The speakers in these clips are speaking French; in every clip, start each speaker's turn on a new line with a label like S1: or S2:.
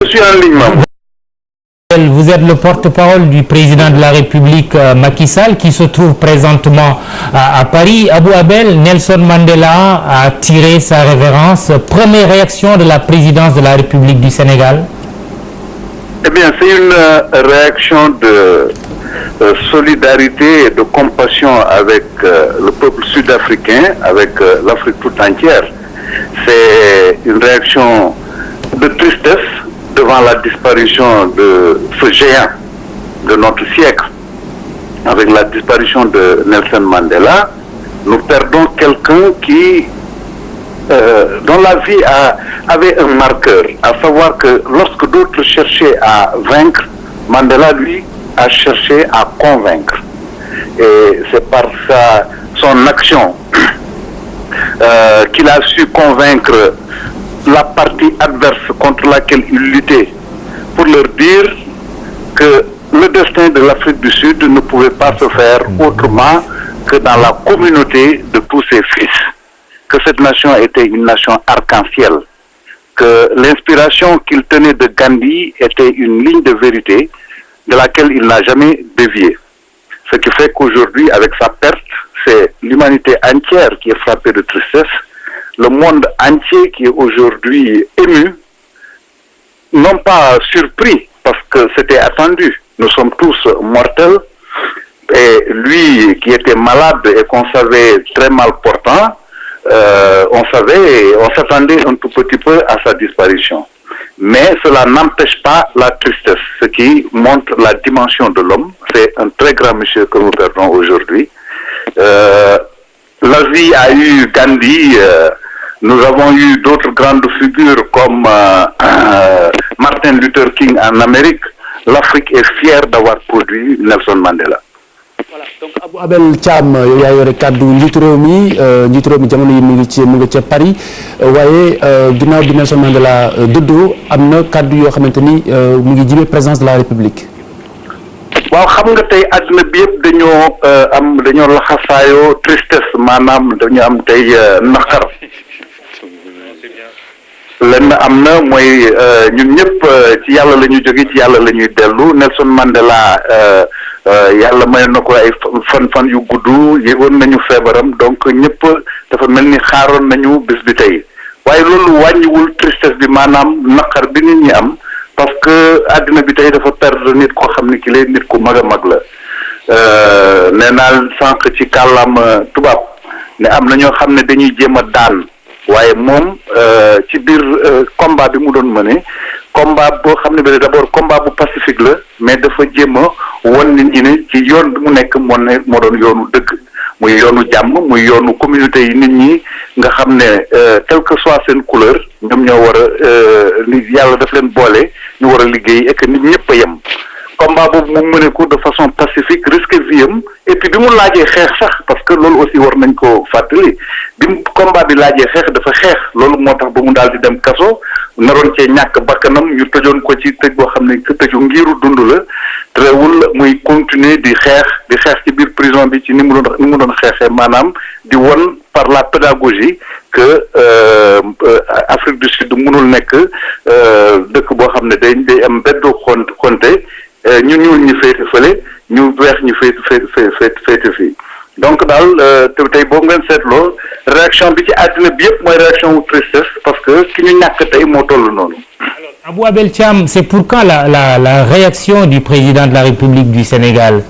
S1: Je suis en ligne, maman.
S2: Vous êtes le porte-parole du président de la République Macky Sall qui se trouve présentement à Paris. Abou Abel, Nelson Mandela a tiré sa révérence. Première réaction de la présidence de la République du Sénégal?
S1: Eh bien, c'est une réaction de solidarité et de compassion avec le peuple sud-africain, avec l'Afrique tout entière. C'est une réaction de tristesse devant la disparition de ce géant de notre siècle. Avec la disparition de Nelson Mandela, nous perdons quelqu'un qui dont la vie avait un marqueur, à savoir que lorsque d'autres cherchaient à vaincre, Mandela, lui, a cherché à convaincre. Et c'est par son action qu'il a su convaincre la partie adverse contre laquelle il luttait, pour leur dire que le destin de l'Afrique du Sud ne pouvait pas se faire autrement que dans la communauté de tous ses fils, que cette nation était une nation arc-en-ciel, que l'inspiration qu'il tenait de Gandhi était une ligne de vérité de laquelle il n'a jamais dévié. Ce qui fait qu'aujourd'hui, avec sa perte, c'est l'humanité entière qui est frappée de tristesse, le monde entier qui est aujourd'hui ému, non pas surpris, parce que c'était attendu. Nous sommes tous mortels, et lui qui était malade et qu'on savait très mal portant, on s'attendait un tout petit peu à sa disparition. Mais cela n'empêche pas la tristesse, ce qui montre la dimension de l'homme. C'est un très grand monsieur que nous perdons aujourd'hui. L'Asie a eu Gandhi, nous avons eu d'autres grandes figures comme Martin Luther King en Amérique. L'Afrique est fière d'avoir produit Nelson Mandela.
S3: Voilà, donc Abou Abel Thiam yaa yore kàddu njiitu réew mi jamono yi mu ngi ca Paris waaye ginnaaw bi Nelson Mandela dëddoo am na kàddu yoo xamante ni mu ngi jibee présidence de la République.
S1: waaw xam nga tey àdduna bi yëpp dañoo laxasaayoo tristesse, maanaam dañu am tey naqar. lenn am na mooy ñun ñëpp ci yàlla la ñu jóge, ci yàlla la ñuy dellu. Nelson Mandela yàlla may na ko ay fan yu gudd, yëgoon nañu feebaram, donc ñëpp dafa mel ni xaaroon nañu bés bi tey. waaye loolu wàññiwul tristesse bi, maanaam naqar bi nit ñi am, parce que àddina bi tey dafa perdre nit koo xam ne ki lay nit ku mag a mag la. nee naa sànq ci kàllaama tubaab ne am na ñoo xam ne dañuy jéem a daan, waaye moom ci biir combat bi mu doon mëne, combat boo xam ne bi d'abord combat bu pacifique la, mais dafa jéem a won nit ñi ne ci yoon bi mu nekk moo doon yoonu dëgg, muy yoonu jàmm, muy yoonu communauté yi nit ñi nga xam ne quelle que soit seen couleur ñoom ñoo war a li yàlla daf leen boole, ñu war a liggéey et que nit ñëpp a yem. combat boobu mu mëne ko de façon pacifique, risque viam, et puis bi mu laajee xeex sax, parce que loolu aussi war nañ ko fàttali, bi mu combat bi laajee xeex dafa xeex, loolu moo tax ba mu daal di dem kaso, naroon cee ñàkk bakkanam, ñu tëjoon ko ci tëj boo xam ne tëju ngiru dund la, terewul muy continuer di xeex ci biir prison bi ci ni mu doon xeexee, maanaam di won par la pédagogie que Afrique du Sud mënul nekk dëkk boo xam ne day am beddu xonte, ñu ñuul ñi féete fële, ñu weex ñi féete fii. donc daal tey boo ngeen seetloo réaction bi ci àddina bi yëpp mooy réaction wu tristesse, parce que ki ñu ñàkk tey moo toll noonu.
S2: Abou Abel Thiam, c'est pourquoi la réaction du président de la République du Sénégal?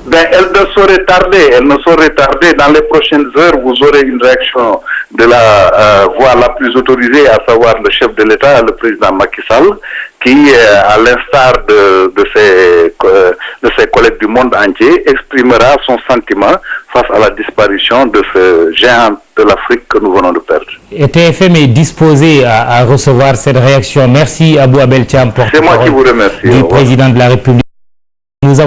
S1: Ben, elle ne saurait tarder. Dans les prochaines heures, vous aurez une réaction de la voix la plus autorisée, à savoir le chef de l'État, le président Macky Sall, qui, à l'instar de ses collègues du monde entier, exprimera son sentiment face à la disparition de ce géant de l'Afrique que nous venons de perdre.
S2: Et TFM est disposé à recevoir cette réaction. Merci Abou Abel Thiam,
S1: c'est moi qui vous remercie.
S2: Du président de la République.